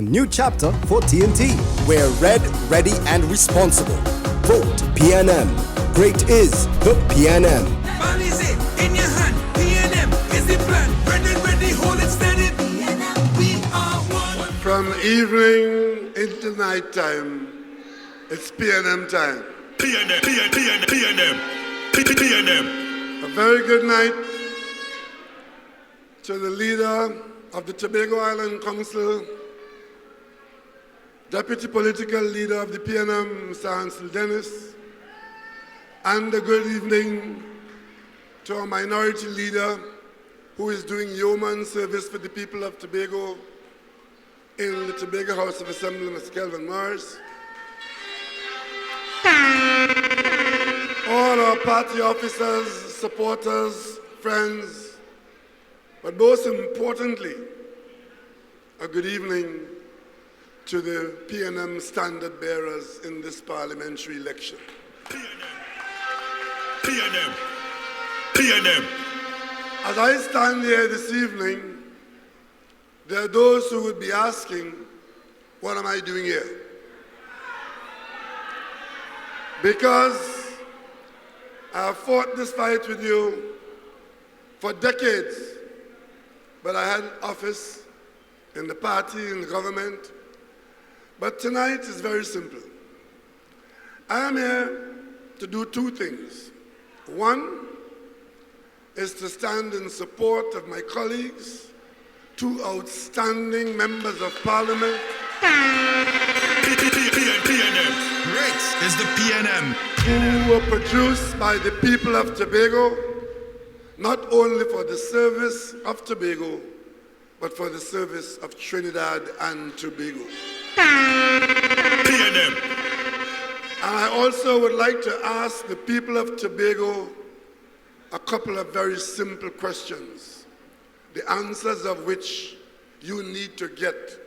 new chapter for TNT. We're red, ready, and responsible. Vote PNM. Great is the PNM. Man is it in your hand. PNM is the plan. Ready, hold it steady. PNM, we are one. From evening into night time, it's PNM time. PNM. A very good night to the leader of the Tobago Island Council, Deputy Political Leader of the PNM, Mr. Ansel Dennis, and a good evening to our Minority Leader who is doing yeoman service for the people of Tobago in the Tobago House of Assembly, Mr. Kelvin Morris. All our party officers, supporters, friends, but most importantly, a good evening to the PNM standard bearers in this parliamentary election. PNM. As I stand here this evening, there are those who would be asking, what am I doing here? Because I have fought this fight with you for decades, but I had office in the party, in the government. But tonight is very simple. I am here to do two things. One is to stand in support of my colleagues, two outstanding members of parliament. Great is the PNM. Who were produced by the people of Tobago, not only for the service of Tobago, but for the service of Trinidad and Tobago. PNM. And I also would like to ask the people of Tobago a couple of very simple questions, the answers of which you need to get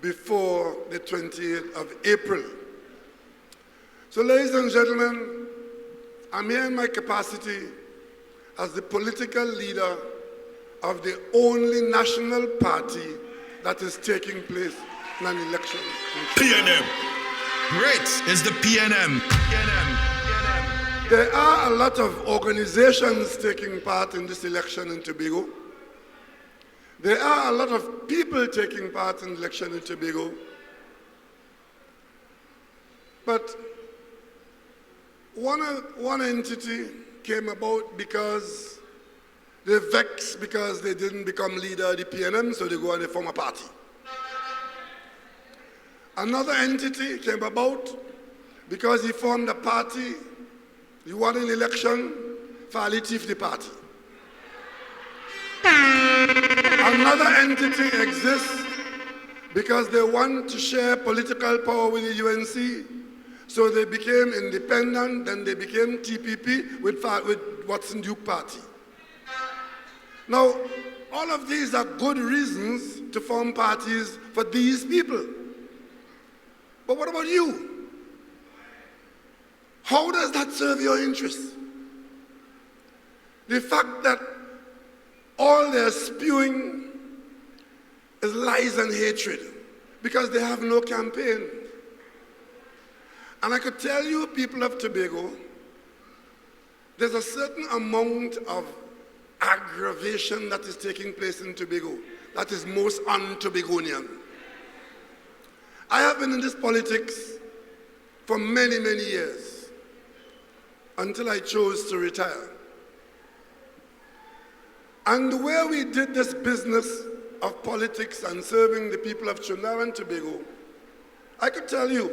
before the 28th of April. So, ladies and gentlemen, I'm here in my capacity as the political leader of the only national party that is taking place in an election. PNM. Great is the PNM. There are a lot of organizations taking part in this election in Tobago. There are a lot of people taking part in the election in Tobago. But one entity came about because they're vexed because they didn't become leader of the PNM, so they go and they form a party. Another entity came about because he formed a party, he won an election, fairly chief the party. Another entity exists because they want to share political power with the UNC, so they became independent, then they became TPP with Watson Duke Party. Now, all of these are good reasons to form parties for these people. But what about you? How does that serve your interests? The fact that all they're spewing is lies and hatred because they have no campaign. And I could tell you, people of Tobago, there's a certain amount of aggravation that is taking place in Tobago that is most un-Tobagonian. I have been in this politics for many, many years until I chose to retire. And the way we did this business of politics and serving the people of Trinidad and Tobago, I could tell you,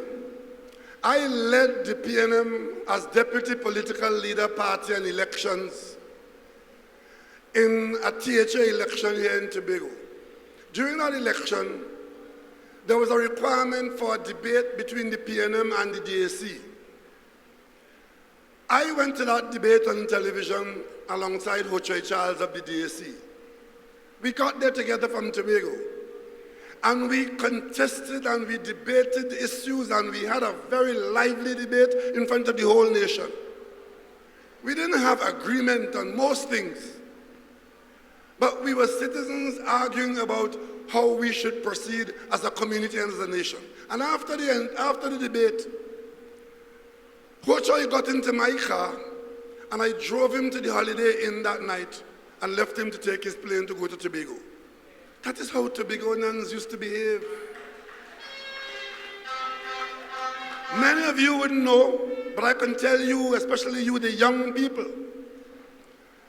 I led the PNM as Deputy Political Leader Party and Elections in a THA election here in Tobago. During that election, there was a requirement for a debate between the PNM and the DAC. I went to that debate on television alongside Ho Choi Charles of the DAC. We got there together from Tobago. And we contested and we debated issues and we had a very lively debate in front of the whole nation. We didn't have agreement on most things, but we were citizens arguing about how we should proceed as a community and as a nation. And after the debate, Hochoy got into my car, and I drove him to the Holiday Inn that night and left him to take his plane to go to Tobago. That is how Tobagoans used to behave. Many of you wouldn't know, but I can tell you, especially you, the young people,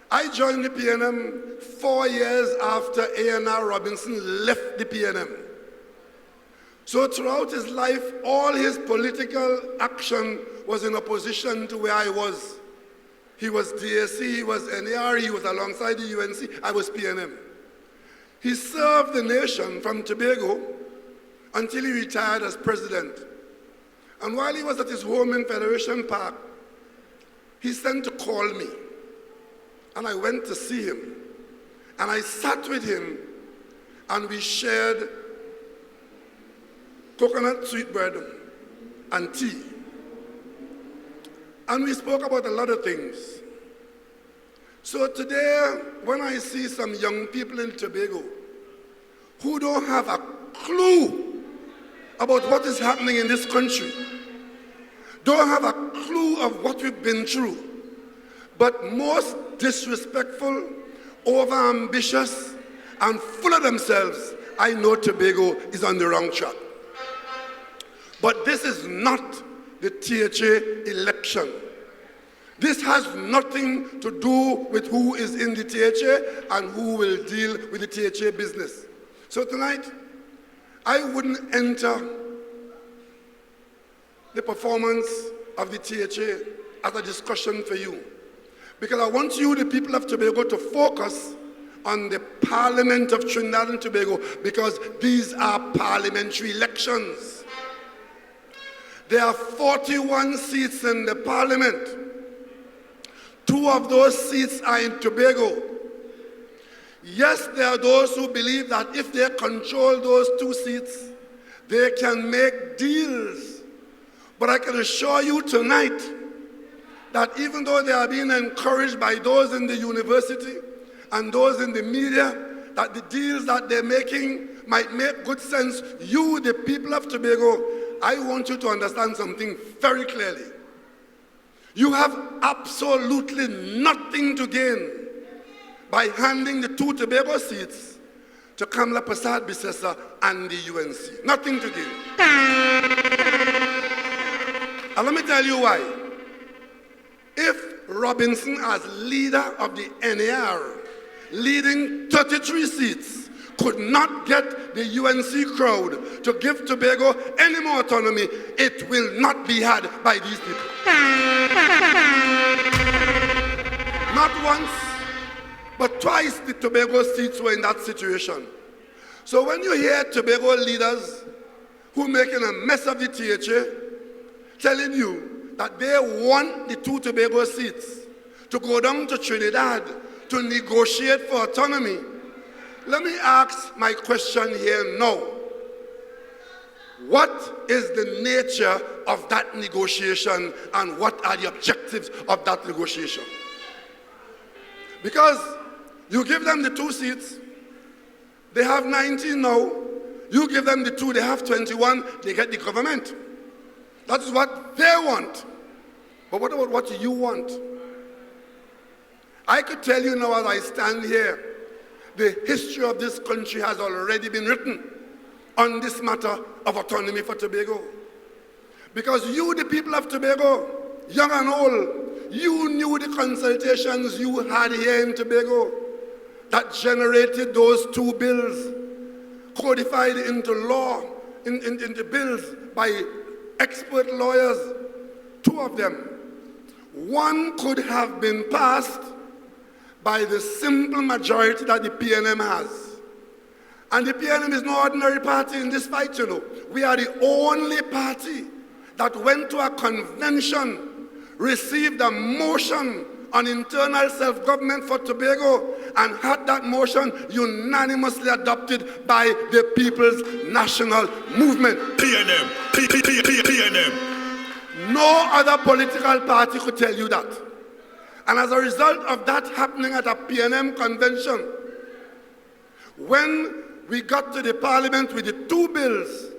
I joined the PNM 4 years after A.N.R. Robinson left the PNM. So throughout his life, all his political action was in opposition to where I was. He was DAC, he was NAR, he was alongside the UNC, I was PNM. He served the nation from Tobago until he retired as president. And while he was at his home in Federation Park, he sent to call me. And I went to see him. And I sat with him, and we shared coconut sweetbread and tea. And we spoke about a lot of things. So today, when I see some young people in Tobago who don't have a clue about what is happening in this country, don't have a clue of what we've been through, but most disrespectful, over-ambitious, and full of themselves, I know Tobago is on the wrong track. But this is not the THA election. This has nothing to do with who is in the THA and who will deal with the THA business. So tonight, I wouldn't enter the performance of the THA as a discussion for you, because I want you, the people of Tobago, to focus on the Parliament of Trinidad and Tobago, because these are parliamentary elections. There are 41 seats in the Parliament. 2 of those seats are in Tobago. Yes, there are those who believe that if they control those 2 seats, they can make deals. But I can assure you tonight that even though they are being encouraged by those in the university and those in the media, that the deals that they're making might make good sense, you, the people of Tobago, I want you to understand something very clearly. You have absolutely nothing to gain by handing the 2 Tobago seats to Kamla Prasad Bisesa and the UNC. Nothing to gain. And let me tell you why. If Robinson, as leader of the NAR, leading 33 seats, could not get the UNC crowd to give Tobago any more autonomy, it will not be had by these people. Not once, but twice the Tobago seats were in that situation. So when you hear Tobago leaders who are making a mess of the THA, telling you that they want the 2 Tobago seats to go down to Trinidad to negotiate for autonomy, let me ask my question here now. What is the nature of that negotiation, and what are the objectives of that negotiation? Because you give them the 2 seats, they have 19 now. You give them the 2, they have 21, they get the government. That is what they want. But what about what you want? I could tell you now as I stand here, the history of this country has already been written on this matter of autonomy for Tobago. Because you, the people of Tobago, young and old, you knew the consultations you had here in Tobago that generated those 2 bills, codified into law, into bills by expert lawyers. 2 of them. One could have been passed by the simple majority that the PNM has. And the PNM is no ordinary party in this fight, you know. We are the only party that went to a convention, received a motion on internal self-government for Tobago, and had that motion unanimously adopted by the People's National Movement. PNM. PNM. No other political party could tell you that. And as a result of that happening at a PNM convention, when we got to the parliament with the two bills,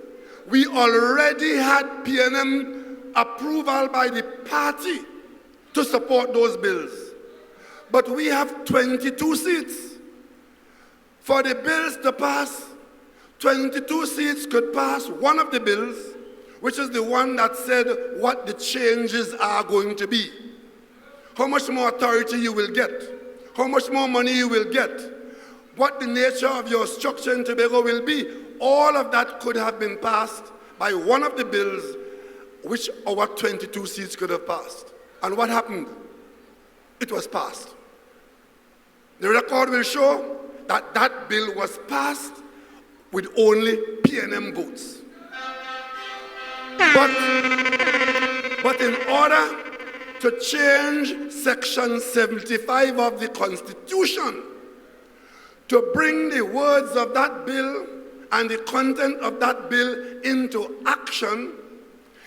we already had PNM approval by the party to support those bills. But we have 22 seats. For the bills to pass, 22 seats could pass one of the bills, which is the one that said what the changes are going to be. How much more authority you will get, how much more money you will get, what the nature of your structure in Tobago will be. All of that could have been passed by one of the bills which our 22 seats could have passed. And what happened? It was passed. The record will show that that bill was passed with only PNM votes. But in order to change Section 75 of the Constitution, to bring the words of that bill and the content of that bill into action,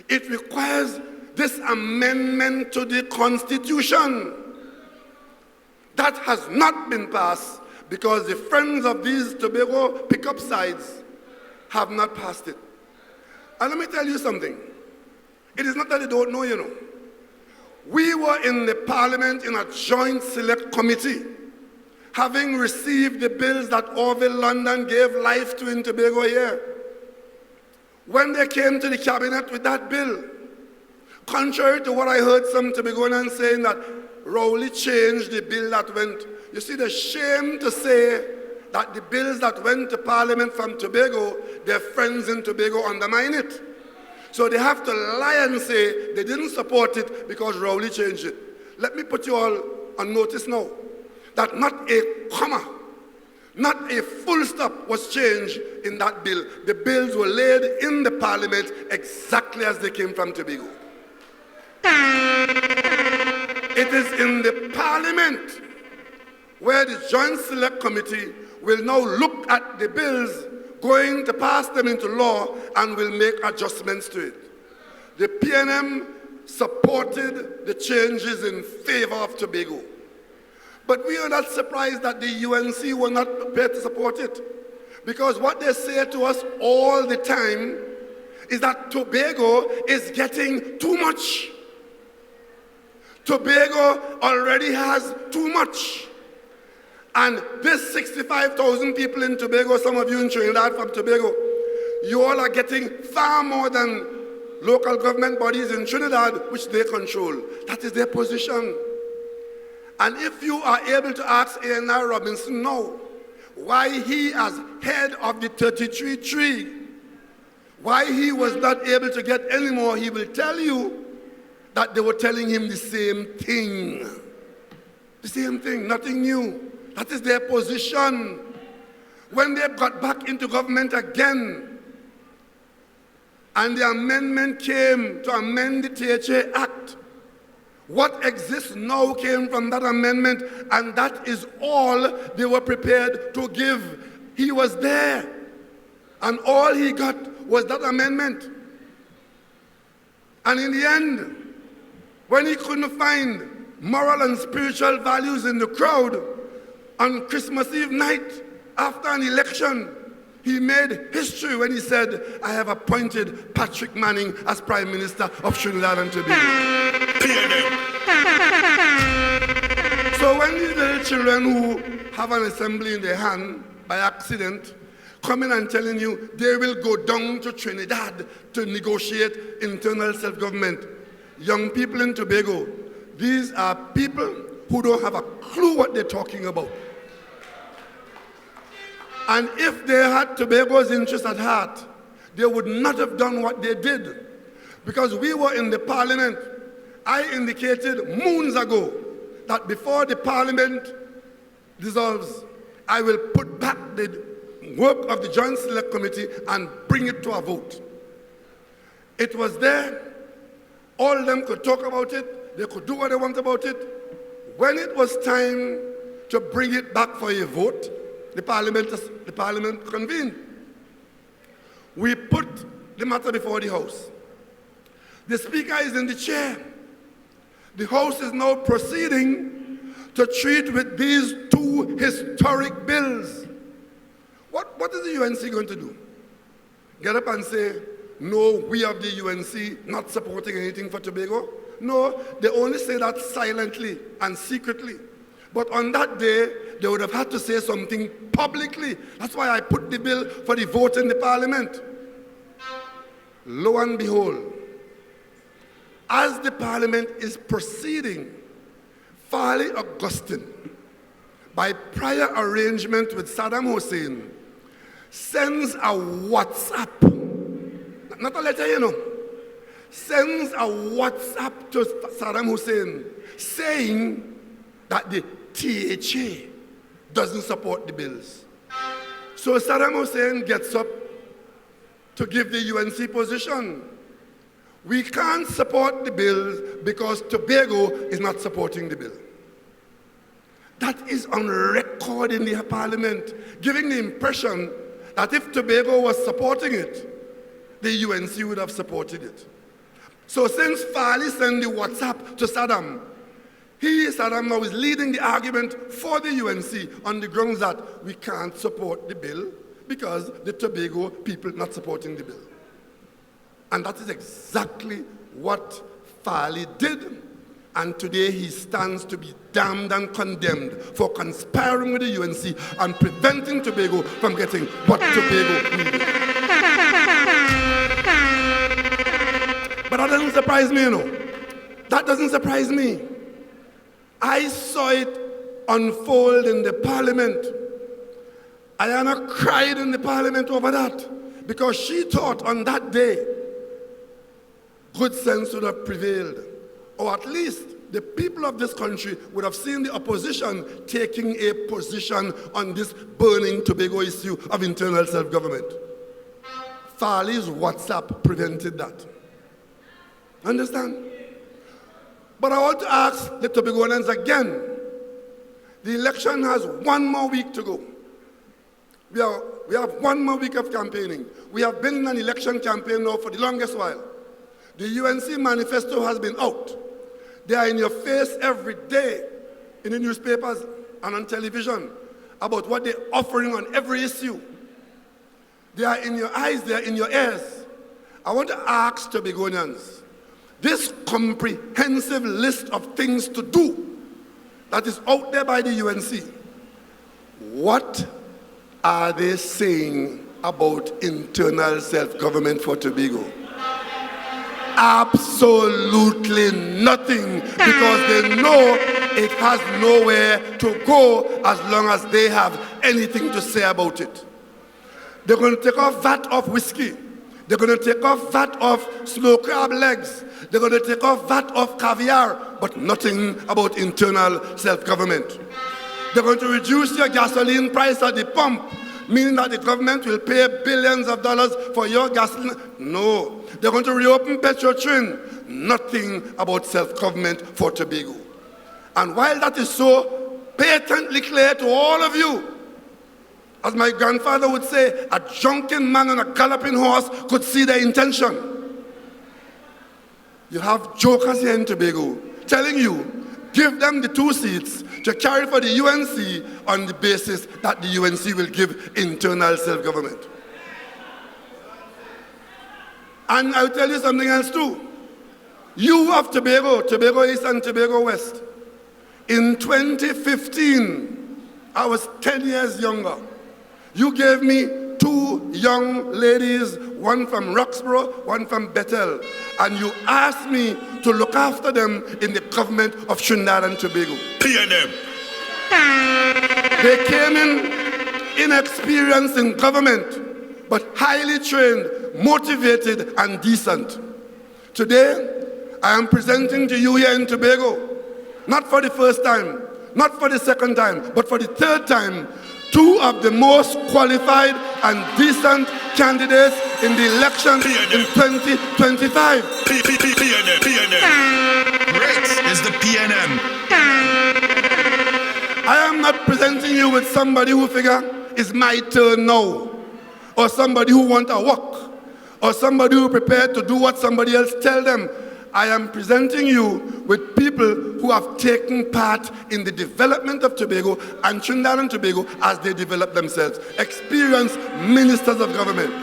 it requires this amendment to the Constitution. That has not been passed because the friends of these Tobago pickup sides have not passed it. And let me tell you something. It is not that they don't know, you know. We were in the parliament in a joint select committee, having received the bills that Orville London gave life to in Tobago here. When they came to the cabinet with that bill, contrary to what I heard some Tobagoans saying that Rowley changed the bill that went, you see, the shame to say that the bills that went to Parliament from Tobago, their friends in Tobago undermine it. So they have to lie and say they didn't support it because Rowley changed it. Let me put you all on notice now that not a comma, not a full stop was changed in that bill. The bills were laid in the Parliament exactly as they came from Tobago. It is in the Parliament where the Joint Select Committee will now look at the bills, going to pass them into law, and will make adjustments to it. The PNM supported the changes in favor of Tobago. But we are not surprised that the UNC were not prepared to support it. Because what they say to us all the time is that Tobago is getting too much. Tobago already has too much. And this 65,000 people in Tobago, some of you in Trinidad from Tobago, you all are getting far more than local government bodies in Trinidad, which they control. That is their position. And if you are able to ask A.N.R. Robinson now, why he as head of the 33-3, why he was not able to get any more, he will tell you that they were telling him the same thing. The same thing, nothing new. That is their position. When they got back into government again, and the amendment came to amend the THA Act, what exists now came from that amendment, and that is all they were prepared to give. He was there, and all he got was that amendment. And in the end, when he couldn't find moral and spiritual values in the crowd, on Christmas Eve night, after an election, he made history when he said, I have appointed Patrick Manning as Prime Minister of Trinidad and Tobago. So when these little children who have an assembly in their hand by accident come in and telling you they will go down to Trinidad to negotiate internal self-government, young people in Tobago, these are people who don't have a clue what they're talking about. And if they had Tobago's interest at heart, they would not have done what they did. Because we were in the parliament, I indicated moons ago that before the parliament dissolves, I will put back the work of the Joint Select Committee and bring it to a vote. It was there. All of them could talk about it. They could do what they want about it. When it was time to bring it back for a vote, the parliament convened. We put the matter before the House. The Speaker is in the chair. The House is now proceeding to treat with these two historic bills, What is the UNC going to do? Get up and say, no, we of the UNC not supporting anything for Tobago? No, they only say that silently and secretly. But on that day, they would have had to say something publicly. That's why I put the bill for the vote in the parliament. Lo and behold, as the parliament is proceeding, Farley Augustine, by prior arrangement with Saddam Hussein, sends a WhatsApp, not a letter, you know, sends a WhatsApp to Saddam Hussein saying that the THA doesn't support the bills. So Saddam Hussein gets up to give the UNC position. We can't support the bills because Tobago is not supporting the bill. That is on record in the parliament, giving the impression that if Tobago was supporting it, the UNC would have supported it. So since Farley sent the WhatsApp to Saddam, Saddam now is leading the argument for the UNC on the grounds that we can't support the bill because the Tobago people not supporting the bill. And that is exactly what Farley did. And today he stands to be damned and condemned for conspiring with the UNC and preventing Tobago from getting what Tobago needed. But that doesn't surprise me, you know. That doesn't surprise me. I saw it unfold in the parliament. Ayana cried in the parliament over that because she thought on that day good sense would have prevailed. Or at least the people of this country would have seen the opposition taking a position on this burning Tobago issue of internal self-government. Farley's WhatsApp prevented that. Understand? But I want to ask the Tobagoans again. The election has 1 more week to go. We have 1 more week of campaigning. We have been in an election campaign now for the longest while. The UNC manifesto has been out. They are in your face every day in the newspapers and on television about what they're offering on every issue. They are in your eyes, they are in your ears. I want to ask Tobagonians, this comprehensive list of things to do that is out there by the UNC, what are they saying about internal self-government for Tobago? Absolutely nothing, because they know it has nowhere to go as long as they have anything to say about it. They're going to take off VAT off whiskey. They're going to take off VAT off snow crab legs. They're going to take off VAT off caviar, but nothing about internal self-government. They're going to reduce your gasoline price at the pump, meaning that the government will pay billions of dollars for your gasoline. No. They're going to reopen Petrotrin. Nothing about self-government for Tobago. And while that is so patently clear to all of you, as my grandfather would say, a drunken man on a galloping horse could see their intention. You have jokers here in Tobago telling you, give them the 2 seats to carry for the UNC on the basis that the UNC will give internal self-government. And I'll tell you something else too. You of Tobago, Tobago East and Tobago West, in 2015, I was 10 years younger. You gave me 2 young ladies, one from Roxborough, one from Bethel, and you asked me to look after them in the government of Trinidad and Tobago. PNM. They came in inexperienced in government, but highly trained, motivated, and decent. Today, I am presenting to you here in Tobago, not for the first time, not for the second time, but for the 3rd time, 2 of the most qualified and decent candidates in the election in 2025. Great is the PNM. I am not presenting you with somebody who figure it's my turn now, or somebody who want a walk, or somebody who prepared to do what somebody else tell them. I am presenting you with people who have taken part in the development of Tobago and Trinidad and Tobago as they develop themselves. Experienced ministers of government.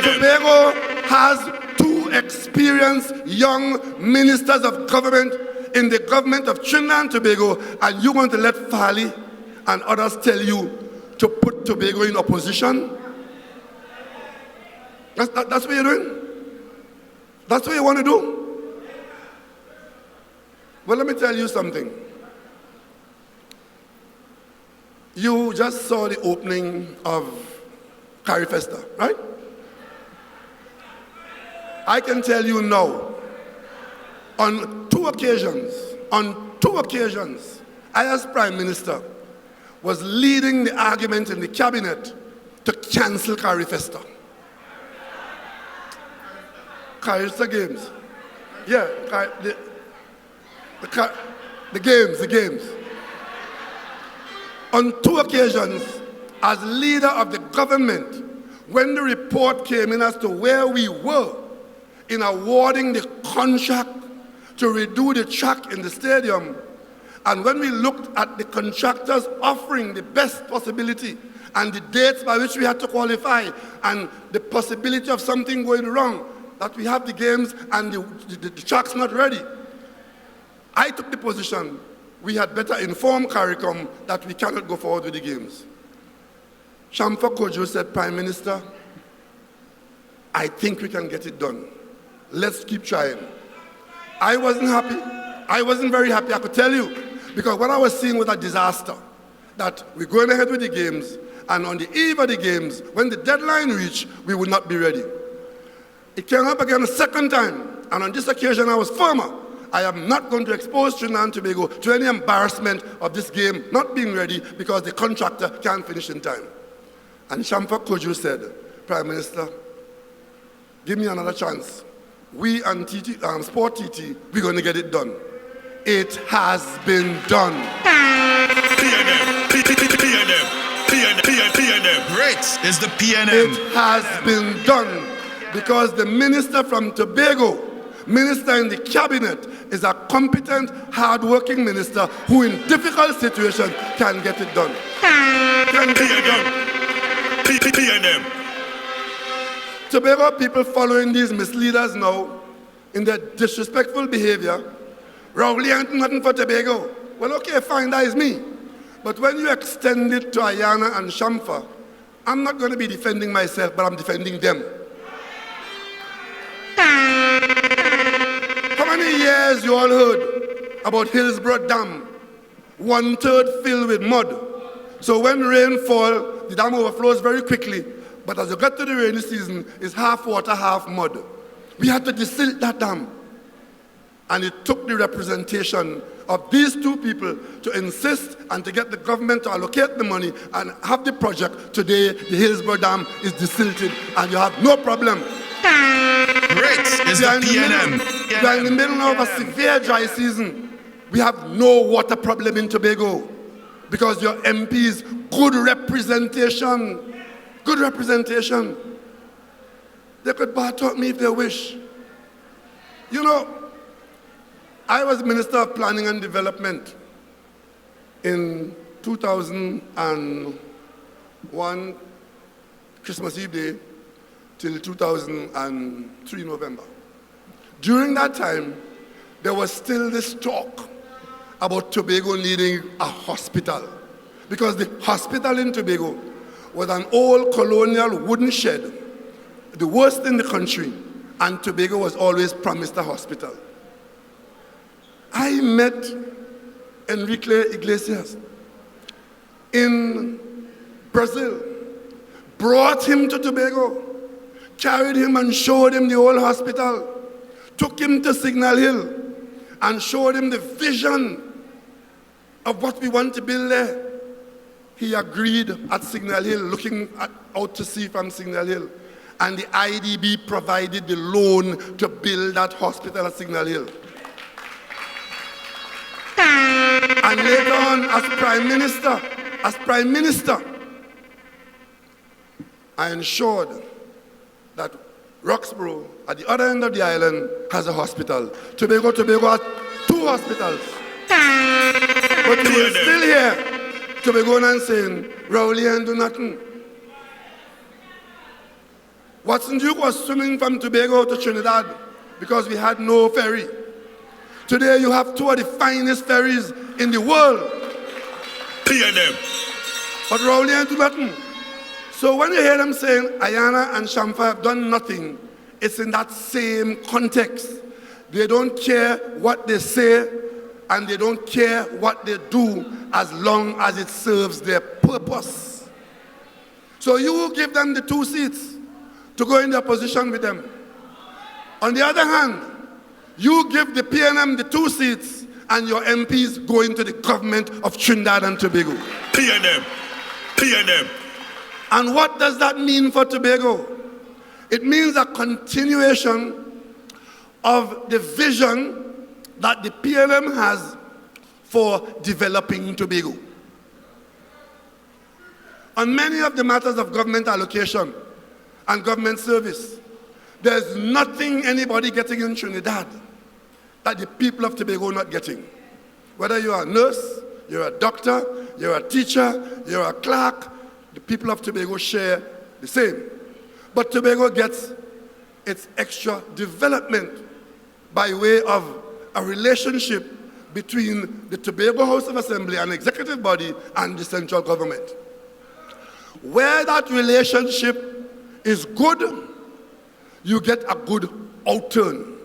Tobago has 2 experienced young ministers of government in the government of Trinidad and Tobago, and you want to let Farley and others tell you to put Tobago in opposition? That's what you're doing? That's what you want to do? Well, let me tell you something. You just saw the opening of Carry Festa, right? I can tell you now, on two occasions, I as Prime Minister was leading the argument in the cabinet to cancel Carry Festa. Carry Festa Games. Yeah, the games. On 2 occasions, as leader of the government, when the report came in as to where we were in awarding the contract to redo the track in the stadium, and when we looked at the contractors offering the best possibility and the dates by which we had to qualify and the possibility of something going wrong, that we have the games and the track's not ready, I took the position we had better inform CARICOM that we cannot go forward with the games. Shamfa Kojo said, Prime Minister, I think we can get it done. Let's keep trying. I wasn't happy. I wasn't very happy, I could tell you, because what I was seeing was a disaster. That we're going ahead with the games, and on the eve of the games, when the deadline reached, we would not be ready. It came up again a second time, and on this occasion I was firmer. I am not going to expose Trinidad and Tobago to any embarrassment of this game not being ready because the contractor can't finish in time. And Shamfa Kojo said, Prime Minister, give me another chance. We and Sport TT, we're going to get it done. It has been done. PNM. Great is the PNM. It has been done because the minister from Tobago, minister in the cabinet, is a competent, hard-working minister who in difficult situations can get it done. PNM. Tobago people following these misleaders now in their disrespectful behavior. Rowley ain't nothing for Tobago. Well, okay, fine, that is me. But when you extend it to Ayana and Shamfa, I'm not going to be defending myself, but I'm defending them. How many years you all heard about Hillsborough Dam? 1/3 filled with mud. So when rain falls, the dam overflows very quickly. But as you get to the rainy season, it's half water, half mud. We had to desilt that dam. And it took the representation of these 2 people to insist and to get the government to allocate the money and have the project. Today, the Hillsborough Dam is desilted and you have no problem. Great is the PNM. We are in the middle of a severe dry season. We have no water problem in Tobago because your MPs, good representation. Good representation. They could bar-talk me if they wish. You know, I was Minister of Planning and Development in 2001, Christmas Eve Day, till 2003 November. During that time, there was still this talk about Tobago needing a hospital, because the hospital in Tobago was an old colonial wooden shed, the worst in the country, and Tobago was always promised a hospital. I met Enrique Iglesias in Brazil, brought him to Tobago, carried him and showed him the old hospital, took him to Signal Hill and showed him the vision of what we want to build there. He agreed at Signal Hill, looking out to sea from Signal Hill, and the IDB provided the loan to build that hospital at Signal Hill. And later on, as Prime Minister, I ensured that Roxborough, at the other end of the island, has a hospital. Tobago has 2 hospitals. But you will still hear Tobagonians saying, Rowley ain't do nothing. Watson Duke was swimming from Tobago to Trinidad because we had no ferry. Today you have 2 of the finest ferries in the world. PNM. But Rowley ain't do nothing. So when you hear them saying Ayana and Shamfa have done nothing, it's in that same context. They don't care what they say and they don't care what they do as long as it serves their purpose. So you give them the 2 seats to go in the opposition with them. On the other hand, you give the PNM the 2 seats and your MPs go into the government of Trinidad and Tobago. PNM. PNM. And what does that mean for Tobago? It means a continuation of the vision that the PNM has for developing Tobago. On many of the matters of government allocation and government service, there's nothing anybody getting in Trinidad that the people of Tobago are not getting. Whether you're a nurse, you're a doctor, you're a teacher, you're a clerk, the people of Tobago share the same. But Tobago gets its extra development by way of a relationship between the Tobago House of Assembly and executive body and the central government. Where that relationship is good, you get a good outturn.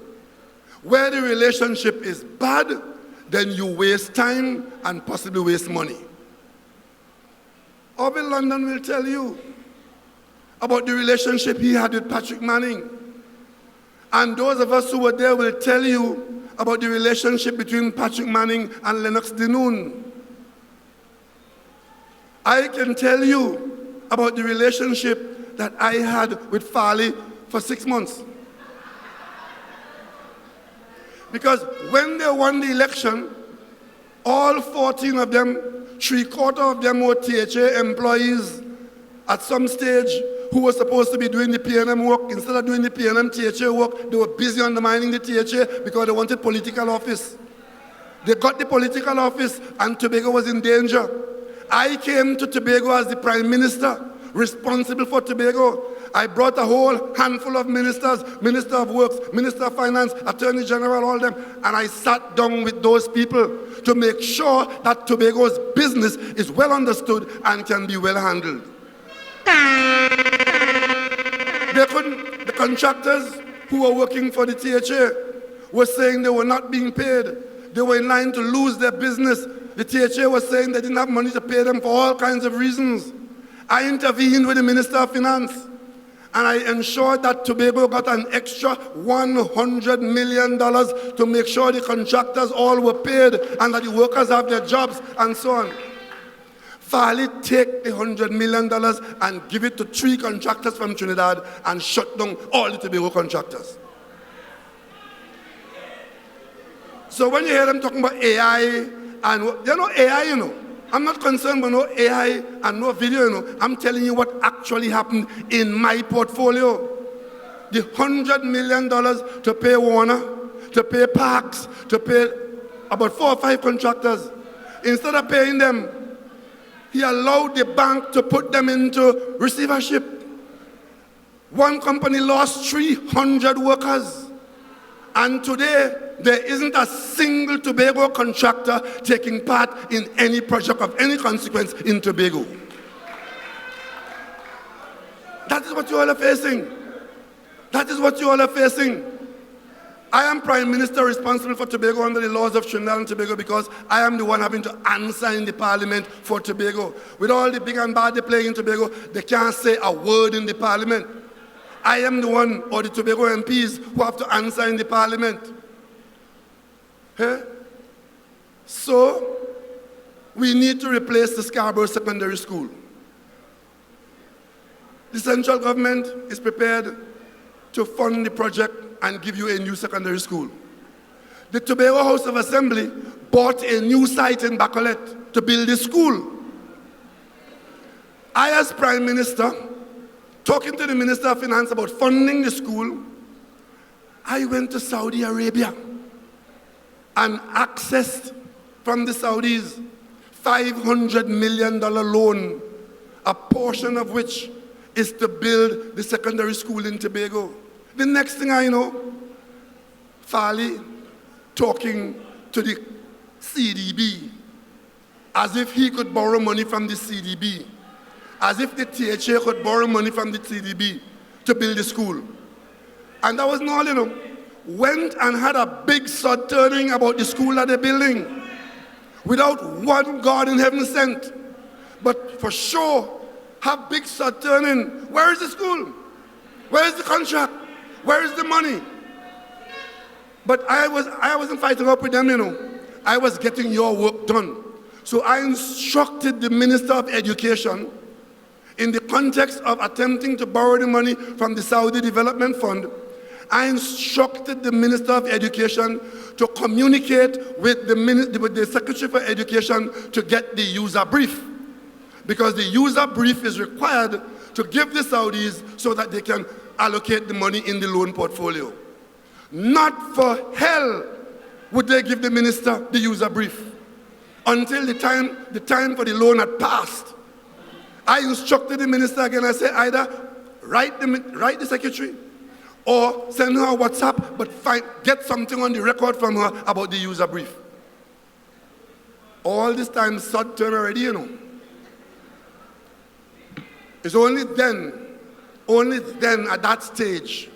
Where the relationship is bad, then you waste time and possibly waste money. Orville London will tell you about the relationship he had with Patrick Manning. And those of us who were there will tell you about the relationship between Patrick Manning and Lennox Denoon. I can tell you about the relationship that I had with Farley for 6 months. Because when they won the election, all 14 of them, 3/4 of them were THA employees at some stage who were supposed to be doing the PNM work. Instead of doing the PNM THA work, they were busy undermining the THA because they wanted political office. They got the political office and Tobago was in danger. I came to Tobago as the Prime Minister, responsible for Tobago. I brought a whole handful of ministers, Minister of Works, Minister of Finance, Attorney General, all them, and I sat down with those people to make sure that Tobago's business is well understood and can be well handled. The contractors who were working for the THA were saying they were not being paid. They were in line to lose their business. The THA was saying they didn't have money to pay them for all kinds of reasons. I intervened with the Minister of Finance and I ensured that Tobago got an extra $100 million to make sure the contractors all were paid and that the workers have their jobs and so on. Farley take the $100 million and give it to 3 contractors from Trinidad and shut down all the Tobago contractors. So when you hear them talking about AI, and AI, I'm not concerned with no AI and no video, I'm telling you what actually happened in my portfolio. The $100 million to pay Warner, to pay Parks, to pay about 4 or 5 contractors. Instead of paying them, he allowed the bank to put them into receivership. One company lost 300 workers. And today, there isn't a single Tobago contractor taking part in any project of any consequence in Tobago. That is what you all are facing. That is what you all are facing. I am Prime Minister responsible for Tobago under the laws of Trinidad and Tobago because I am the one having to answer in the Parliament for Tobago. With all the big and bad they play in Tobago, they can't say a word in the Parliament. I am the one, or the Tobago MPs, who have to answer in the Parliament. So, we need to replace the Scarborough Secondary School. The central government is prepared to fund the project and give you a new secondary school. The Tobago House of Assembly bought a new site in Bacolet to build a school. I, as Prime Minister, talking to the Minister of Finance about funding the school, I went to Saudi Arabia and accessed from the Saudis $500 million loan, a portion of which is to build the secondary school in Tobago. The next thing I know, Farley talking to the CDB as if he could borrow money from the CDB, as if the THA could borrow money from the CDB to build the school. And that wasn't all, went and had a big sod turning about the school that they're building without one God in heaven sent. But for sure, have big sod turning. Where is the school? Where is the contract? Where is the money? But I wasn't fighting up with them, I was getting your work done. So I instructed the Minister of Education, in the context of attempting to borrow the money from the Saudi Development Fund, I instructed the Minister of Education to communicate with the Secretary for Education to get the user brief. Because the user brief is required to give the Saudis so that they can allocate the money in the loan portfolio. Not for hell would they give the minister the user brief until the time for the loan had passed. I instructed the minister again. I said, either write the secretary or send her a WhatsApp, but get something on the record from her about the user brief. All this time, sod turn already, It's only then at that stage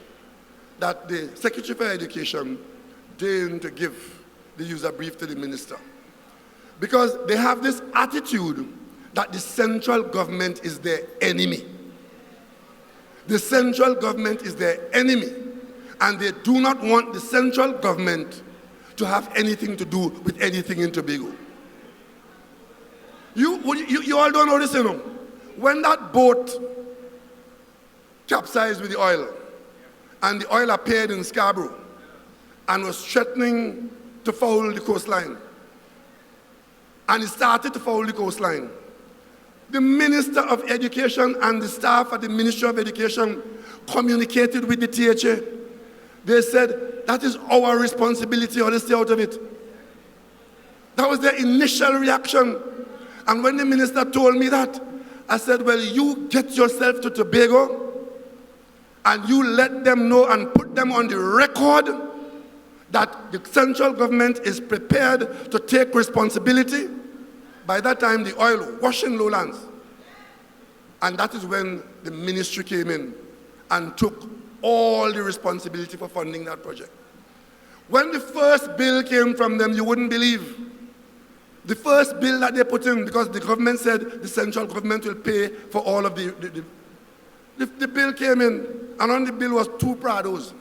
that the Secretary for Education deigned to give the user brief to the minister. Because they have this attitude that the central government is their enemy. The central government is their enemy, and they do not want the central government to have anything to do with anything in Tobago. You all don't know this, When that boat capsized with the oil, and the oil appeared in Scarborough and was threatening to foul the coastline, and it started to foul the coastline, the Minister of Education and the staff at the Ministry of Education communicated with the THA. They said, that is our responsibility, or let's stay out of it. That was their initial reaction. And when the minister told me that, I said, well, you get yourself to Tobago and you let them know and put them on the record that the central government is prepared to take responsibility. By that time, the oil was in lowlands. And that is when the ministry came in and took all the responsibility for funding that project. When the first bill came from them, you wouldn't believe. The first bill that they put in, because the government said the central government will pay for all of the bill came in, and on the bill was 2 Prados.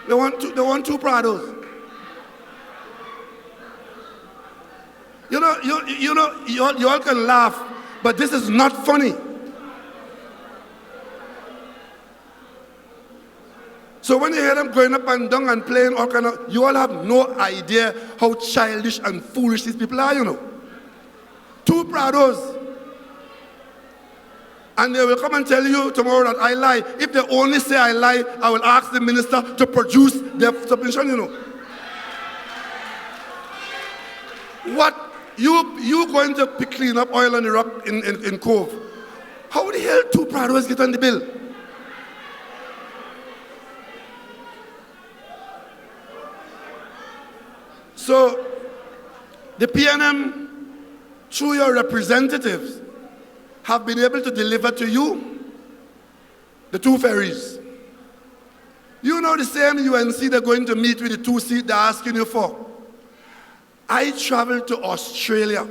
They want 2 Prados. You all can laugh, but this is not funny. So when you hear them going up and down and playing all kind of, you all have no idea how childish and foolish these people are, 2 Prados. And they will come and tell you tomorrow that I lie. If they only say I lie, I will ask the minister to produce their submission, What? You going to clean up oil on the rock in Cove. How the hell 2 Prados get on the bill? So, the PNM, through your representatives, have been able to deliver to you the 2 ferries. You know the same UNC they're going to meet with the 2 seats they're asking you for. I traveled to Australia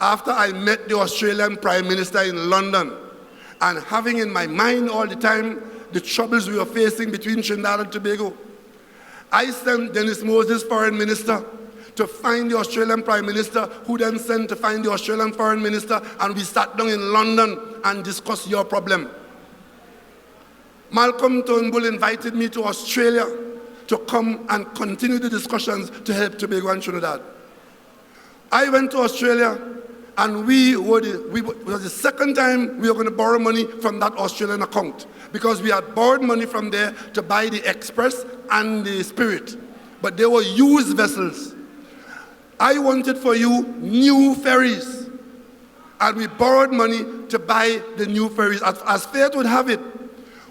after I met the Australian Prime Minister in London, and having in my mind all the time the troubles we were facing between Trinidad and Tobago. I sent Dennis Moses, Foreign Minister, to find the Australian Prime Minister, who then sent to find the Australian Foreign Minister, and we sat down in London and discussed your problem. Malcolm Turnbull invited me to Australia to come and continue the discussions to help Tobago and Trinidad. I went to Australia And it was the second time we were going to borrow money from that Australian account, because we had borrowed money from there to buy the Express and the Spirit, but they were used vessels. I wanted for you new ferries, and we borrowed money to buy the new ferries. As fate would have it,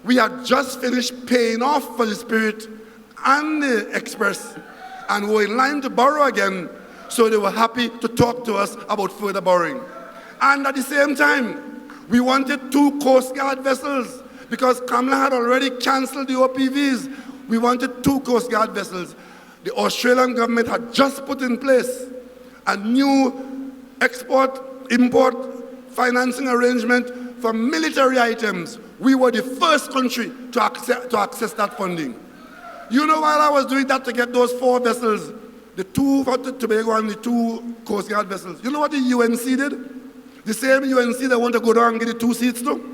we had just finished paying off for the Spirit and the Express, and we were in line to borrow again, so they were happy to talk to us about further borrowing. And at the same time, we wanted 2 Coast Guard vessels, because Kamala had already cancelled the OPVs. We wanted 2 Coast Guard vessels. The Australian government had just put in place a new export-import financing arrangement for military items. We were the first country to access that funding. You know, while I was doing that to get those 4 vessels, the 2 for Tobago and the 2 Coast Guard vessels, you know what the UNC did? The same UNC that want to go down and get the 2 seats to?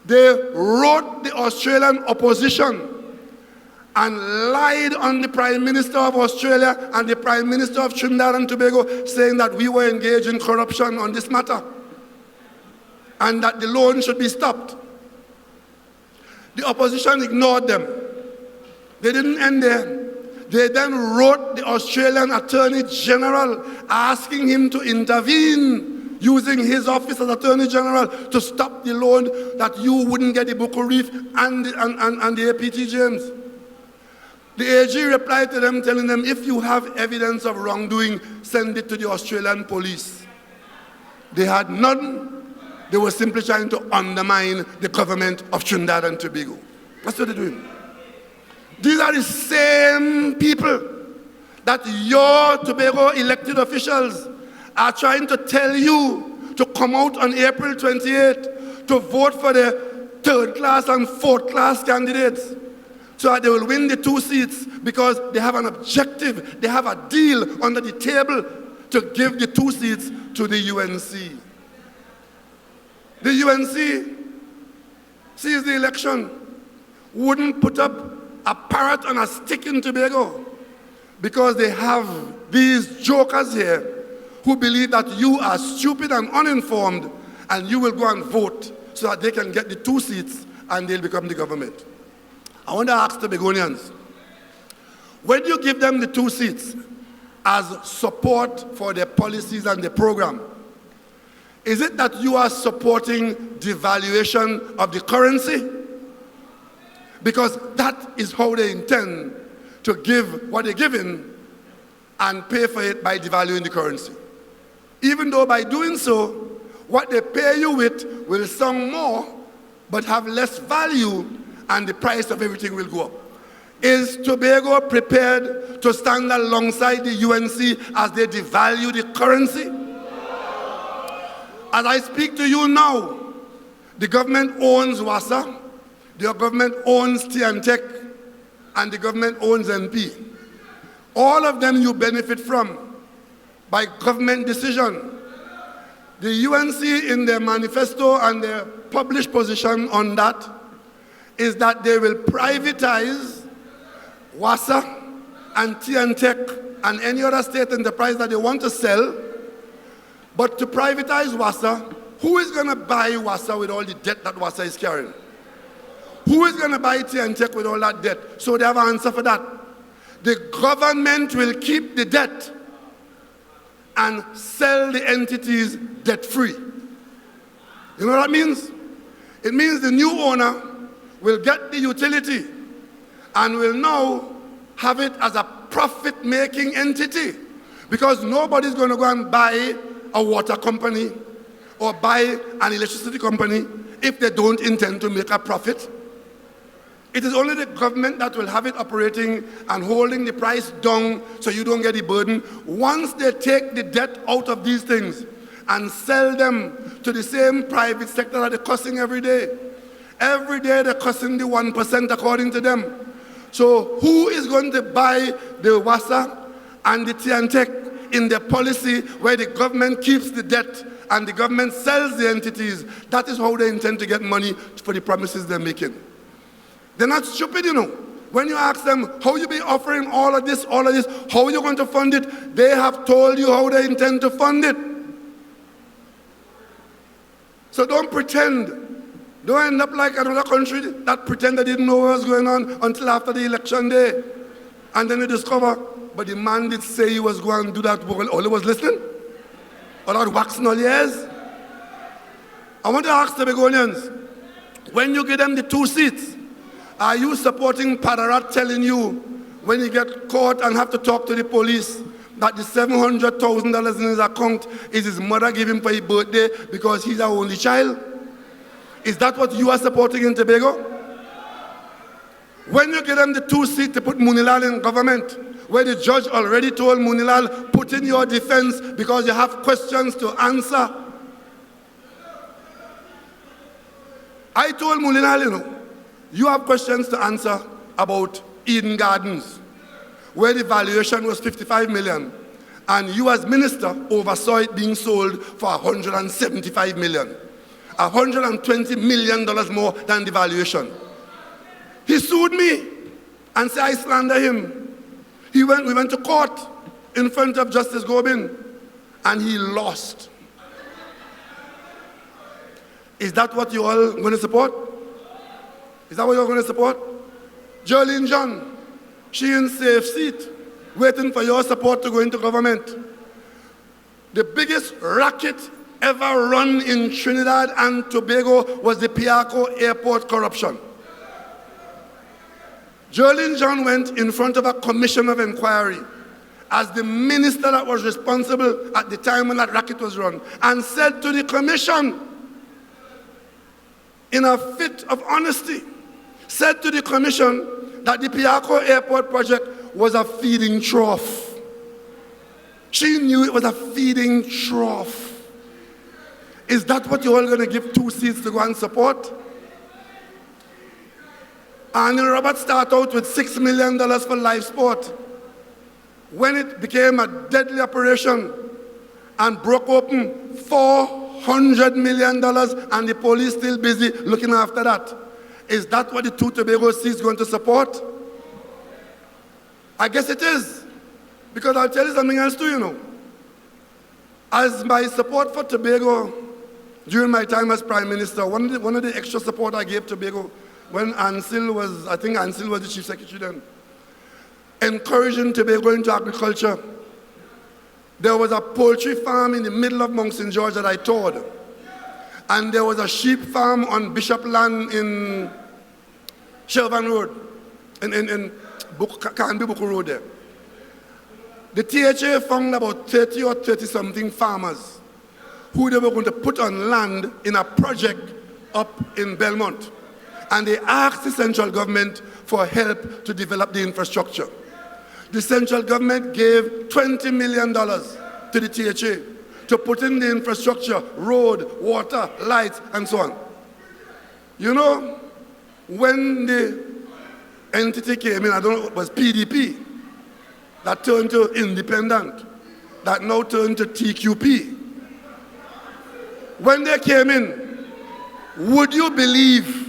They wrote the Australian opposition and lied on the Prime Minister of Australia and the Prime Minister of Trinidad and Tobago, saying that we were engaged in corruption on this matter and that the loan should be stopped. The opposition ignored them. They didn't end there. They then wrote the Australian Attorney General asking him to intervene using his office as Attorney General to stop the loan, that you wouldn't get the Bucco Reef and the APT James. The AG replied to them, telling them, if you have evidence of wrongdoing, send it to the Australian police. They had none. They were simply trying to undermine the government of Trinidad and Tobago. That's what they're doing. These are the same people that your Tobago elected officials are trying to tell you to come out on April 28th to vote for the 3rd class and 4th class candidates, so that they will win the 2 seats, because they have an objective, they have a deal under the table to give the 2 seats to the UNC. The UNC sees the election, wouldn't put up a parrot on a stick in Tobago, because they have these jokers here who believe that you are stupid and uninformed, and you will go and vote so that they can get the 2 seats and they'll become the government. I want to ask Tobagonians, when you give them the 2 seats as support for their policies and their program, is it that you are supporting devaluation of the currency? Because that is how they intend to give what they're giving and pay for it by devaluing the currency. Even though by doing so, what they pay you with will sound more, but have less value, and the price of everything will go up. Is Tobago prepared to stand alongside the UNC as they devalue the currency? As I speak to you now, the government owns WASA, the government owns TNTech, and the government owns NP. All of them you benefit from by government decision. The UNC in their manifesto and their published position on that is that they will privatize WASA and TNTech and any other state enterprise that they want to sell. But to privatize WASA, who is going to buy WASA with all the debt that WASA is carrying? Who is going to buy TNTech with all that debt? So they have an answer for that. The government will keep the debt and sell the entities debt-free. You know what that means? It means the new owner will get the utility and will now have it as a profit-making entity, because nobody's going to go and buy a water company or buy an electricity company if they don't intend to make a profit. It is only the government that will have it operating and holding the price down so you don't get the burden. Once they take the debt out of these things and sell them to the same private sector that they're costing every day they're costing the 1% according to them. So who is going to buy the WASA and the TNTech in the policy where the government keeps the debt and the government sells the entities? That is how they intend to get money for the promises they're making. They're not stupid, you know. When you ask them, how you be offering all of this, how are you going to fund it? They have told you how they intend to fund it. So don't pretend. Don't end up like another country that pretend they didn't know what was going on until after the election day. And then they discover, but the man did say he was going to do that while all he was listening? Or that waxing all ears? I want to ask the Begonians, when you give them the 2 seats, are you supporting Padarat telling you when he get caught and have to talk to the police that the $700,000 in his account is his mother giving him for his birthday because he's our only child? Is that what you are supporting in Tobago? When you give them the 2 seats to put Munilal in government, where the judge already told Munilal, put in your defense because you have questions to answer. I told Munilal, you have questions to answer about Eden Gardens, where the valuation was 55 million, and you as minister oversaw it being sold for 175 million. $120 million more than the valuation. He sued me and said I slander him. We went to court in front of Justice Gobin, and he lost. Is that what you all going to support? Is that what you're going to support? Jolene John, she in safe seat, waiting for your support to go into government. The biggest racket ever run in Trinidad and Tobago was the Piarco airport corruption. Jolene John went in front of a commission of inquiry as the minister that was responsible at the time when that racket was run, and said to the commission, in a fit of honesty, said to the commission that the Piarco airport project was a feeding trough. She knew it was a feeding trough. Is that what you're all going to give 2 seats to go and support? And Robert started out with $6 million for live sport. When it became a deadly operation and broke open, $400 million, and the police still busy looking after that. Is that what the 2 Tobago seats going to support? I guess it is. Because I'll tell you something else too, As my support for Tobago during my time as Prime Minister, one of the extra support I gave Tobago when Ansel was, I think Ansel was the Chief Secretary then, encouraging Tobago into agriculture. There was a poultry farm in the middle of Mount St. George that I toured. And there was a sheep farm on Bishop Land in Shelvan Road, in Canby Buku Road there. The THA found about 30 or 30-something farmers who they were going to put on land in a project up in Belmont. And they asked the central government for help to develop the infrastructure. The central government gave $20 million to the THA to put in the infrastructure, road, water, lights, and so on. When the entity came in, I don't know, it was PDP, that turned to Independent, that now turned to TQP. When they came in, would you believe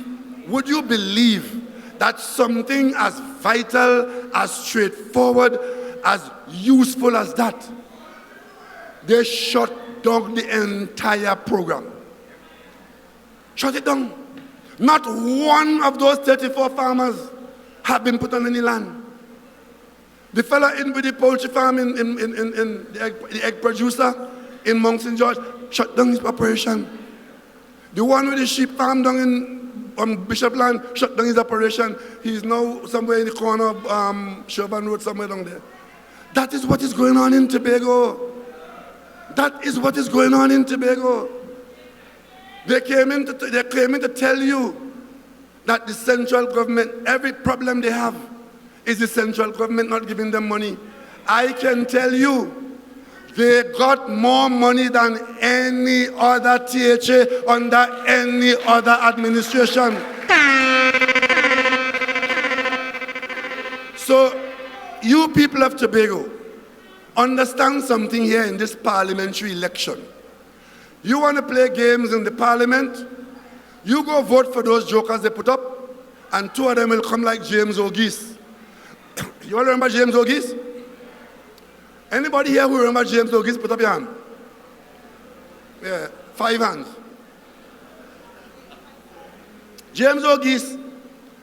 that something as vital, as straightforward, as useful as that, they shut down the entire program? Shut it down. Not one of those 34 farmers have been put on any land. The fella in with the poultry farm in the egg producer in Mount St. George shut down his operation. The one with the sheep farm down on Bishop Land shut down his operation. He's now somewhere in the corner of Shervan Road, somewhere down there. That is what is going on in Tobago. That is what is going on in Tobago. They came in to tell you that the central government, every problem they have is the central government not giving them money. I can tell you, they got more money than any other THA under any other administration. So, you people of Tobago, understand something here in this parliamentary election. You want to play games in the parliament? You go vote for those jokers they put up, and 2 of them will come like James O'Geese. You all remember James O'Geese? Anybody here who remember James O'Geese, put up your hand. Yeah, 5 hands. James O'Geese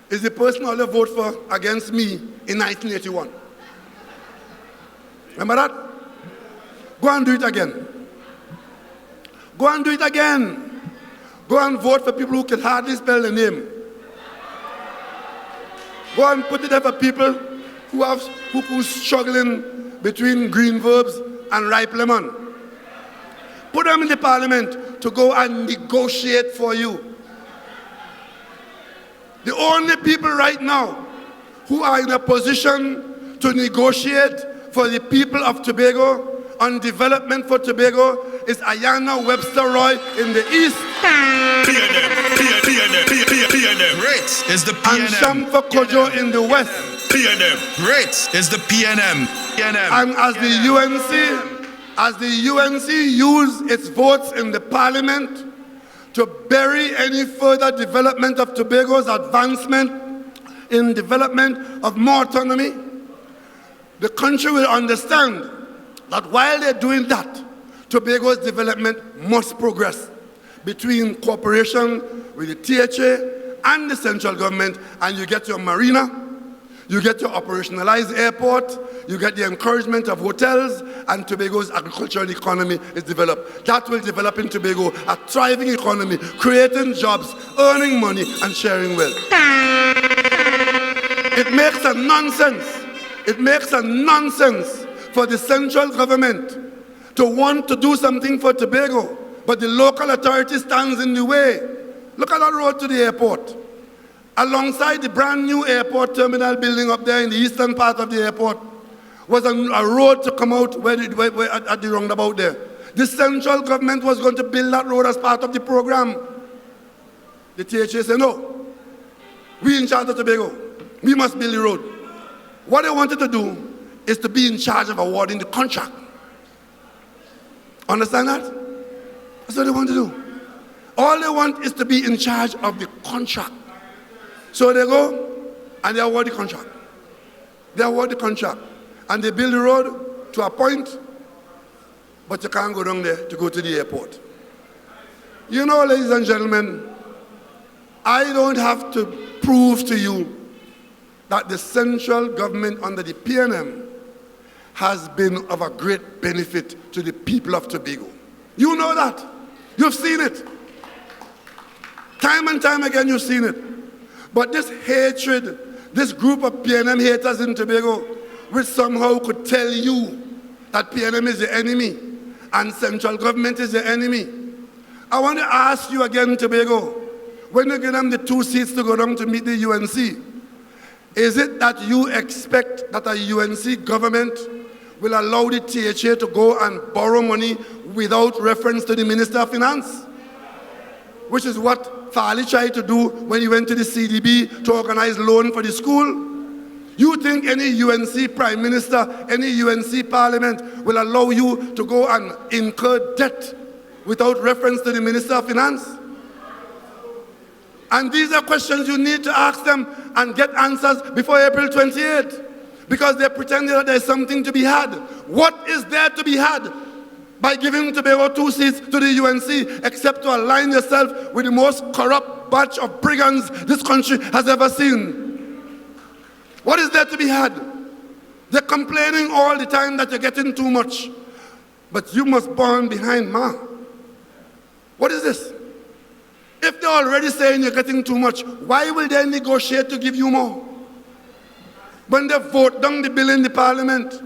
is the person all voted for against me in 1981. Remember that? Go and do it again. Go and do it again. Go and vote for people who can hardly spell the name. Go and put it there for people who's struggling between green verbs and ripe lemon. Put them in the parliament to go and negotiate for you. The only people right now who are in a position to negotiate for the people of Tobago on development for Tobago is Ayanna Webster Roy in the east. PNM. Great is the PNM. And Shamfa Kojo in the west. PNM. Great is the PNM. And as the UNC use its votes in the parliament to bury any further development of Tobago's advancement in development of more autonomy, the country will understand that while they're doing that, Tobago's development must progress between cooperation with the THA and the central government, and you get your marina, you get your operationalized airport, you get the encouragement of hotels, and Tobago's agricultural economy is developed. That will develop in Tobago a thriving economy, creating jobs, earning money, and sharing wealth. It makes a nonsense for the central government to want to do something for Tobago, but the local authority stands in the way. Look at that road to the airport. Alongside the brand new airport terminal building up there in the eastern part of the airport was a road to come out at the roundabout there. The central government was going to build that road as part of the program. The THA said, no, we in charge of Tobago. We must build the road. What they wanted to do is to be in charge of awarding the contract. Understand that? That's what they want to do. All they want is to be in charge of the contract. So they go and they award the contract. They award the contract. And they build the road to a point, but you can't go down there to go to the airport. You know, ladies and gentlemen, I don't have to prove to you that the central government under the PNM has been of a great benefit to the people of Tobago. You know that. You've seen it. Time and time again, you've seen it. But this hatred, this group of PNM haters in Tobago, which somehow could tell you that PNM is the enemy and central government is the enemy. I want to ask you again, Tobago, when you give them the 2 seats to go down to meet the UNC, is it that you expect that a UNC government will allow the THA to go and borrow money without reference to the Minister of Finance? Which is what Farley tried to do when he went to the CDB to organize loan for the school. You think any UNC Prime Minister, any UNC Parliament will allow you to go and incur debt without reference to the Minister of Finance? And these are questions you need to ask them and get answers before April 28th. Because they're pretending that there's something to be had. What is there to be had by giving Tobago 2 seats to the UNC, except to align yourself with the most corrupt batch of brigands this country has ever seen? What is there to be had? They're complaining all the time that you're getting too much. But you must burn behind Ma. What is this? If they're already saying you're getting too much, why will they negotiate to give you more? When they vote down the bill in the parliament,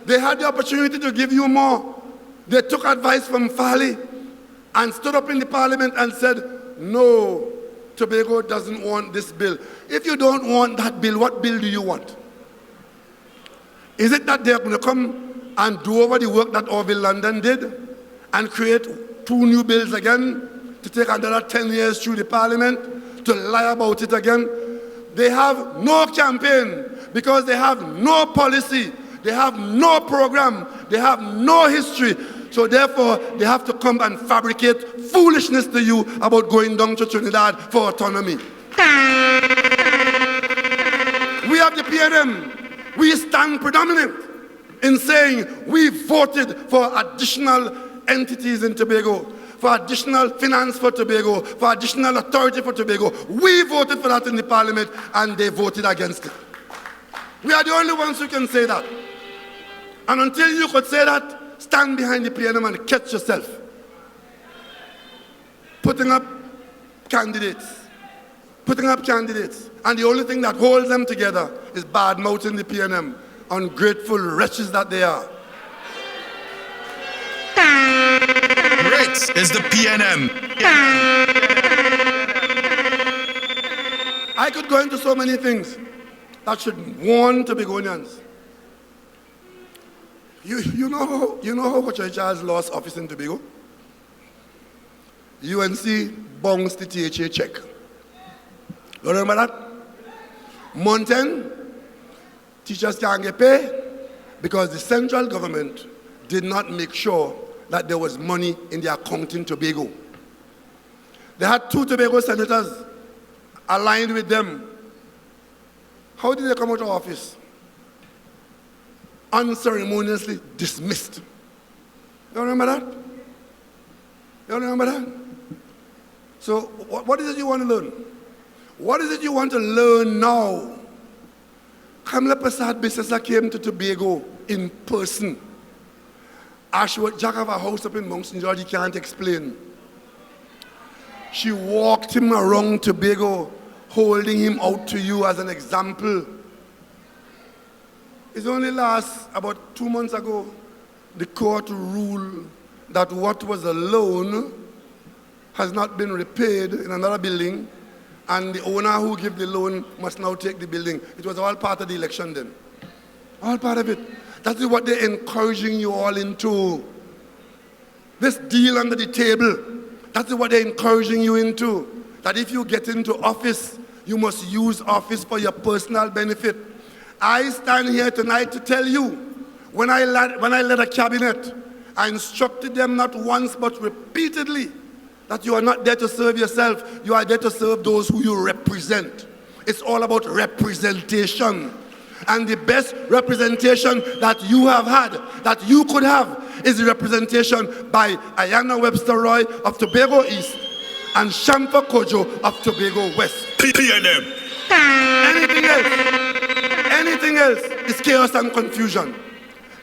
they had the opportunity to give you more. They took advice from Farley and stood up in the parliament and said, no, Tobago doesn't want this bill. If you don't want that bill, what bill do you want? Is it that they're going to come and do over the work that Orville London did and create 2 new bills again to take another 10 years through the parliament to lie about it again? They have no campaign because they have no policy, they have no program, they have no history. So therefore, they have to come and fabricate foolishness to you about going down to Trinidad for autonomy. We have the PNM. We stand predominant in saying we voted for additional entities in Tobago, for additional finance for Tobago, for additional authority for Tobago. We voted for that in the parliament and they voted against it. We are the only ones who can say that. And until you could say that, stand behind the PNM and catch yourself. Putting up candidates. And the only thing that holds them together is bad-mouthing the PNM, ungrateful wretches that they are. Great is the PNM. I could go into so many things that should warn Tobagonians. You know how Coach Charles lost office in Tobago? UNC bounced the THA check. You remember that? Mountain, teachers can't get paid because the central government did not make sure that there was money in the account in Tobago. They had 2 Tobago senators aligned with them. How did they come out of office? Unceremoniously dismissed. You remember that? You remember that? So what is it you want to learn? What is it you want to learn now? Kamala Prasad Bissesa came to Tobago in person. Ashworth Jack have a house up in Mount St. George he can't explain. She walked him around Tobago, holding him out to you as an example. It's only about 2 months ago, the court ruled that what was a loan has not been repaid in another building, and the owner who gave the loan must now take the building. It was all part of the election then. All part of it. That is what they're encouraging you all into. This deal under the table, that's what they're encouraging you into. That if you get into office, you must use office for your personal benefit. I stand here tonight to tell you, when I led a cabinet, I instructed them not once but repeatedly that you are not there to serve yourself, you are there to serve those who you represent. It's all about representation. And the best representation that you have had, that you could have, is the representation by Ayanna Webster Roy of Tobago East and Shamfa Kojo of Tobago West. PNM. Anything else is chaos and confusion.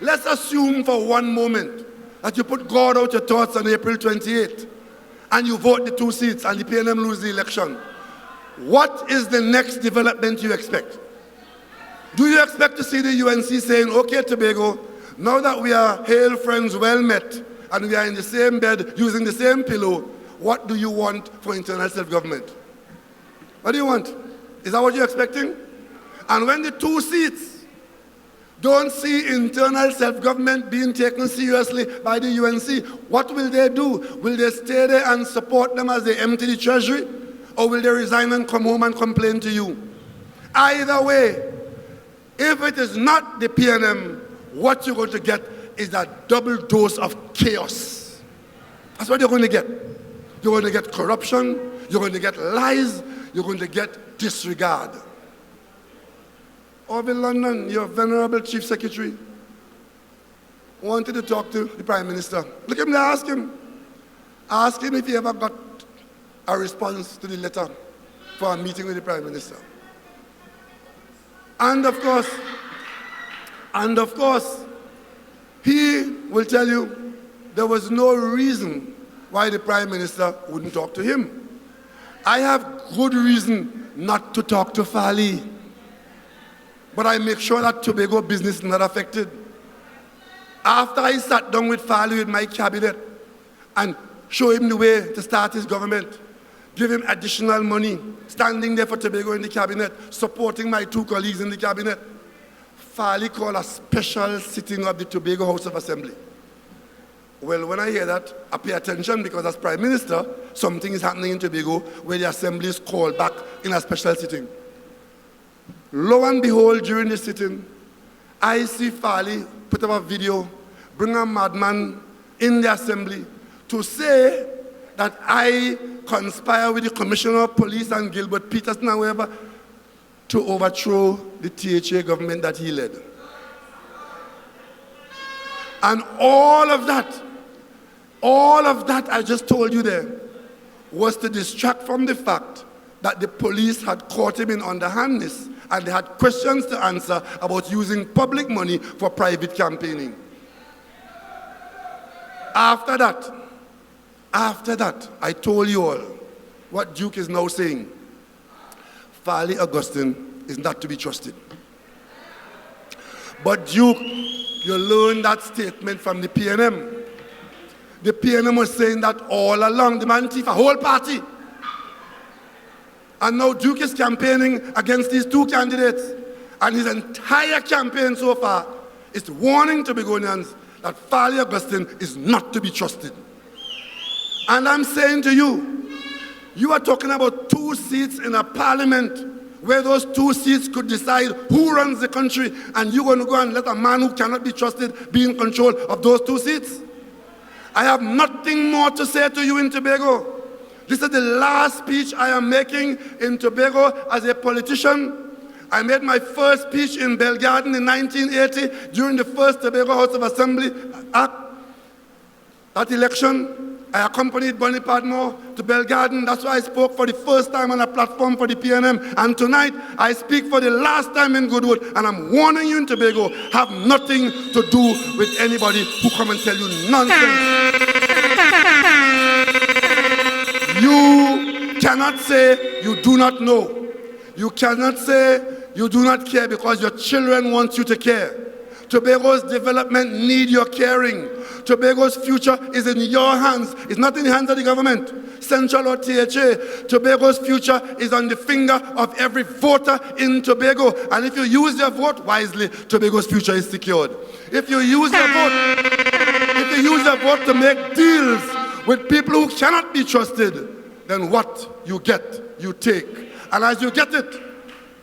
Let's assume for one moment that you put God out your thoughts on April 28th and you vote the 2 seats and the PNM lose the election. What is the next development you expect? Do you expect to see the UNC saying, okay, Tobago, now that we are hail friends, well met, and we are in the same bed, using the same pillow, what do you want for internal self-government? What do you want? Is that what you're expecting? And when the 2 seats don't see internal self-government being taken seriously by the UNC, what will they do? Will they stay there and support them as they empty the treasury? Or will they resign and come home and complain to you? Either way, if it is not the PNM, what you're going to get is a double dose of chaos. That's what you're going to get. You're going to get corruption, you're going to get lies, you're going to get disregard. Over in London, your venerable chief secretary wanted to talk to the prime minister. Look at him there, ask him. Ask him if he ever got a response to the letter for a meeting with the prime minister. And of course, he will tell you there was no reason why the prime minister wouldn't talk to him. I have good reason not to talk to Fali, but I make sure that Tobago business is not affected. After I sat down with Fali with my cabinet and show him the way to start his government, give him additional money, standing there for Tobago in the cabinet, supporting my 2 colleagues in the cabinet, Fali called a special sitting of the Tobago House of Assembly. Well, when I hear that, I pay attention because as Prime Minister, something is happening in Tobago where the Assembly is called back in a special sitting. Lo and behold, during the sitting, I see Fali put up a video, bring a madman in the Assembly to say that I conspire with the Commissioner of Police and Gilbert Peterson and whoever to overthrow the THA government that he led. And all of that All of that I just told you there was to distract from the fact that the police had caught him in underhandness and they had questions to answer about using public money for private campaigning. After that, I told you all what Duke is now saying. Farley Augustine is not to be trusted. But Duke, you learned that statement from the PNM. The PNM was saying that all along, the man thief a whole party. And now Duke is campaigning against these two candidates. And his entire campaign so far is warning Tobagonians that Farley Augustine is not to be trusted. And I'm saying to you, you are talking about 2 seats in a parliament where those 2 seats could decide who runs the country, and you're going to go and let a man who cannot be trusted be in control of those 2 seats? I have nothing more to say to you in Tobago. This is the last speech I am making in Tobago as a politician. I made my first speech in Belgarden in 1980 during the first Tobago House of Assembly Act. That election, I accompanied Bonnie Padmore to Belgarden. That's why I spoke for the first time on a platform for the PNM. And tonight, I speak for the last time in Goodwood. And I'm warning you in Tobago, have nothing to do with anybody who come and tell you nonsense. You cannot say you do not know. You cannot say you do not care because your children want you to care. Tobago's development needs your caring. Tobago's future is in your hands. It's not in the hands of the government, central or THA. Tobago's future is on the finger of every voter in Tobago. And if you use your vote wisely, Tobago's future is secured. If you use your vote to make deals with people who cannot be trusted, then what you get, you take. And as you get it,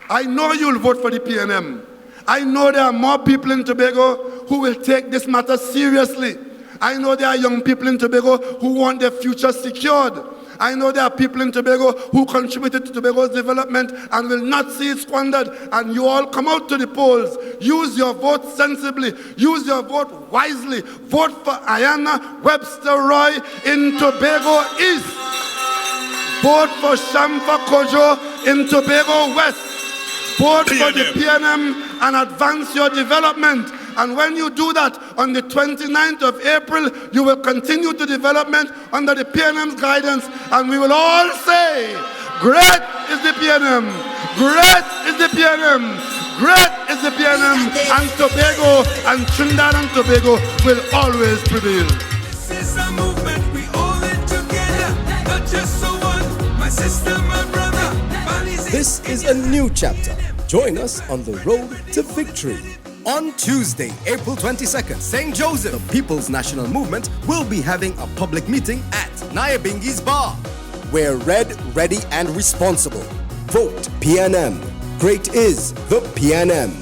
I know you'll vote for the PNM. I know there are more people in Tobago who will take this matter seriously. I know there are young people in Tobago who want their future secured. I know there are people in Tobago who contributed to Tobago's development and will not see it squandered. And you all come out to the polls. Use your vote sensibly. Use your vote wisely. Vote for Ayanna Webster Roy in Tobago East. Vote for Shamfa Kojo in Tobago West. Vote for the PNM and advance your development. And when you do that, on the 29th of April, you will continue the development under the PNM's guidance, and we will all say, great is the PNM, great is the PNM, great is the PNM, and Tobago and Trinidad and Tobago will always prevail. This is a movement, we all in together, not just so one, my sister, my brother. This is a new chapter. Join us on the road to victory. On Tuesday, April 22nd, St. Joseph, the People's National Movement will be having a public meeting at Nyabingi's Bar. We're red, ready, and responsible. Vote PNM. Great is the PNM.